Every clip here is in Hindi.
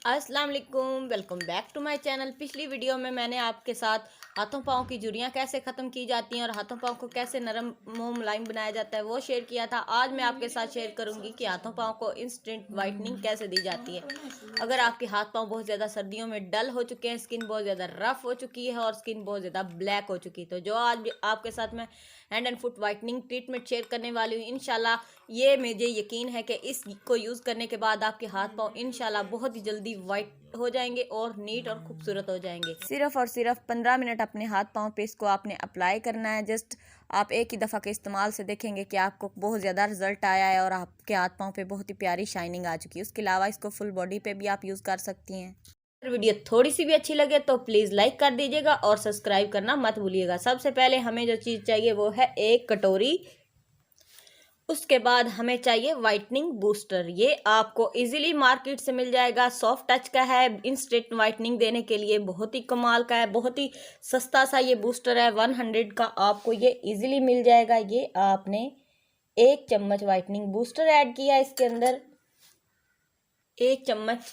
अस्सलाम वालेकुम, welcome back to my channel. पिछली वीडियो में मैंने आपके साथ हाथों पाँव की झुर्रियाँ कैसे ख़त्म की जाती हैं और हाथों पाँव को कैसे नरम मुलायम बनाया जाता है वो शेयर किया था। आज मैं आपके साथ शेयर करूंगी कि हाथों पाँव को इंस्टेंट वाइटनिंग कैसे दी जाती है। अगर आपके हाथ पाँव बहुत ज़्यादा सर्दियों में डल हो चुके हैं, स्किन बहुत ज़्यादा रफ हो चुकी है और स्किन बहुत ज़्यादा ब्लैक हो चुकी है, तो जो आज आपके साथ मैं hand and foot whitening treatment share करने वाली हूँ, इंशाल्लाह ये मुझे यकीन है कि इसको यूज़ करने के बाद आपके हाथ पाँव इंशाल्लाह बहुत ही जल्दी वाइट हो जाएंगे और नीट और खूबसूरत हो जाएंगे। सिर्फ और सिर्फ 15 मिनट अपने हाथ पाँव पे इसको आपने अप्लाई करना है। जस्ट आप एक ही दफ़ा के इस्तेमाल से देखेंगे कि आपको बहुत ज़्यादा रिजल्ट आया है और आपके हाथ पाँव पे बहुत ही प्यारी शाइनिंग आ चुकी है। उसके अलावा इसको फुल बॉडी पे भी आप यूज़ कर सकती हैं। अगर वीडियो थोड़ी सी भी अच्छी लगे तो प्लीज़ लाइक कर दीजिएगा और सब्सक्राइब करना मत भूलिएगा। सबसे पहले हमें जो चीज़ चाहिए वो है एक कटोरी। उसके बाद हमें चाहिए वाइटनिंग बूस्टर। ये आपको इजीली मार्केट से मिल जाएगा, सॉफ्ट टच का है, इंस्टेंट वाइटनिंग देने के लिए बहुत ही कमाल का है, बहुत ही सस्ता सा ये बूस्टर है। 100 का आपको ये इजीली मिल जाएगा। ये आपने 1 चम्मच वाइटनिंग बूस्टर ऐड किया इसके अंदर। 1 चम्मच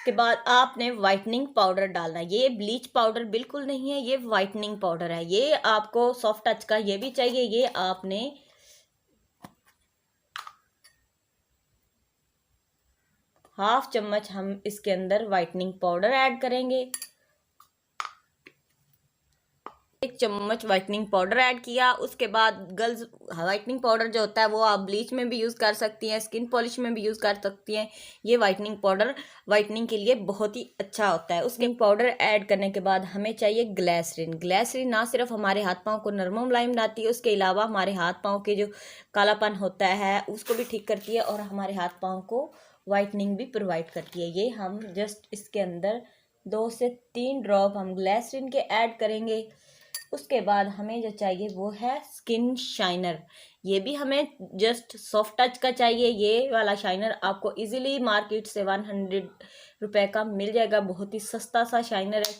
के बाद आपने वाइटनिंग पाउडर डालना है। ये ब्लीच पाउडर बिल्कुल नहीं है, ये वाइटनिंग पाउडर है। ये आपको सॉफ्ट टच का ये भी चाहिए। ये आपने 1/2 चम्मच हम इसके अंदर वाइटनिंग पाउडर ऐड करेंगे। 1 चम्मच वाइटनिंग पाउडर ऐड किया। उसके बाद गर्ल्स वाइटनिंग पाउडर जो होता है वो आप ब्लीच में भी यूज़ कर सकती हैं, स्किन पॉलिश में भी यूज़ कर सकती हैं। ये वाइटनिंग पाउडर वाइटनिंग के लिए बहुत ही अच्छा होता है। उसके पाउडर ऐड करने के बाद हमें चाहिए ग्लिसरीन। ग्लिसरीन ना सिर्फ हमारे हाथ पाँव को नरम मुलायम बनाती है, उसके अलावा हमारे हाथ पाँव के जो कालापन होता है उसको भी ठीक करती है और हमारे हाथ पाँव को वाइटनिंग भी प्रोवाइड करती है। ये हम जस्ट इसके अंदर 2 से 3 ड्रॉप हम ग्लिसरीन के ऐड करेंगे। उसके बाद हमें जो चाहिए वो है स्किन शाइनर। ये भी हमें जस्ट सॉफ्ट टच का चाहिए। ये वाला शाइनर आपको इजीली मार्केट से 100 रुपए का मिल जाएगा। बहुत ही सस्ता सा शाइनर है,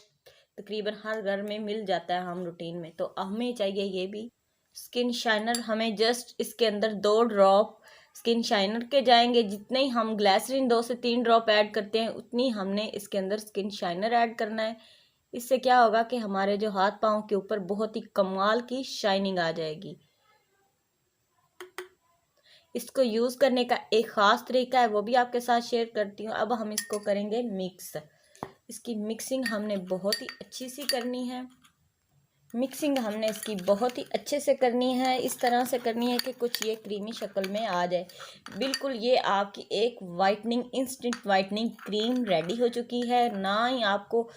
तकरीबन हर घर में मिल जाता है हम रूटीन में। तो हमें चाहिए ये भी स्किन शाइनर। हमें जस्ट इसके अंदर 2 ड्रॉप स्किन शाइनर के जाएंगे। जितने ही हम ग्लिसरीन 2 से 3 ड्रॉप ऐड करते हैं उतनी हमने इसके अंदर स्किन शाइनर ऐड करना है। इससे क्या होगा कि हमारे जो हाथ पाँव के ऊपर बहुत ही कमाल की शाइनिंग आ जाएगी। इसको यूज़ करने का एक ख़ास तरीका है, वो भी आपके साथ शेयर करती हूँ। अब हम इसको करेंगे मिक्स। इसकी मिक्सिंग हमने बहुत ही अच्छी सी करनी है। मिक्सिंग हमने इसकी बहुत ही अच्छे से करनी है, इस तरह से करनी है कि कुछ ये क्रीमी शक्ल में आ जाए। बिल्कुल ये आपकी एक whitening instant whitening cream ready हो चुकी है। ना ही आपको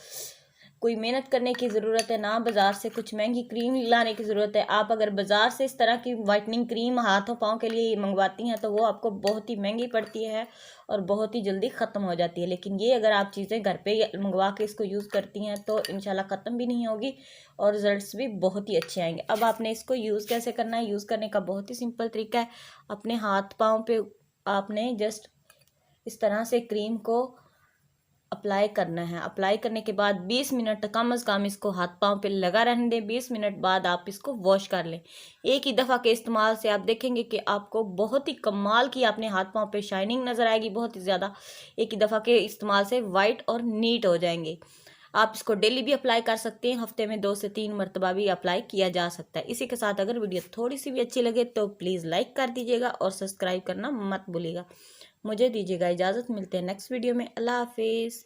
कोई मेहनत करने की ज़रूरत है, ना बाज़ार से कुछ महंगी क्रीम लाने की ज़रूरत है। आप अगर बाज़ार से इस तरह की वाइटनिंग क्रीम हाथों पाँव के लिए मंगवाती हैं तो वो आपको बहुत ही महंगी पड़ती है और बहुत ही जल्दी ख़त्म हो जाती है। लेकिन ये अगर आप चीज़ें घर पे मंगवा के इसको यूज़ करती हैं तो इंशाल्लाह ख़त्म भी नहीं होगी और रिज़ल्ट्स भी बहुत ही अच्छे आएंगे। अब आपने इसको यूज़ कैसे करना है? यूज़ करने का बहुत ही सिंपल तरीका है। अपने हाथ पाँव पे आपने जस्ट इस तरह से क्रीम को अप्लाई करना है। अप्लाई करने के बाद 20 मिनट कम से कम इसको हाथ पाँव पे लगा रहने दें। 20 मिनट बाद आप इसको वॉश कर लें। एक ही दफ़ा के इस्तेमाल से आप देखेंगे कि आपको बहुत ही कमाल की अपने हाथ पाँव पे शाइनिंग नज़र आएगी, बहुत ही ज़्यादा। एक ही दफ़ा के इस्तेमाल से वाइट और नीट हो जाएंगे। आप इसको डेली भी अप्लाई कर सकते हैं, हफ्ते में 2 से 3 मरतबा भी अप्लाई किया जा सकता है। इसी के साथ अगर वीडियो थोड़ी सी भी अच्छी लगे तो प्लीज़ लाइक कर दीजिएगा और सब्सक्राइब करना मत भूलिएगा। मुझे दीजिएगा इजाज़त, मिलते हैं नेक्स्ट वीडियो में। अल्लाह हाफिज़।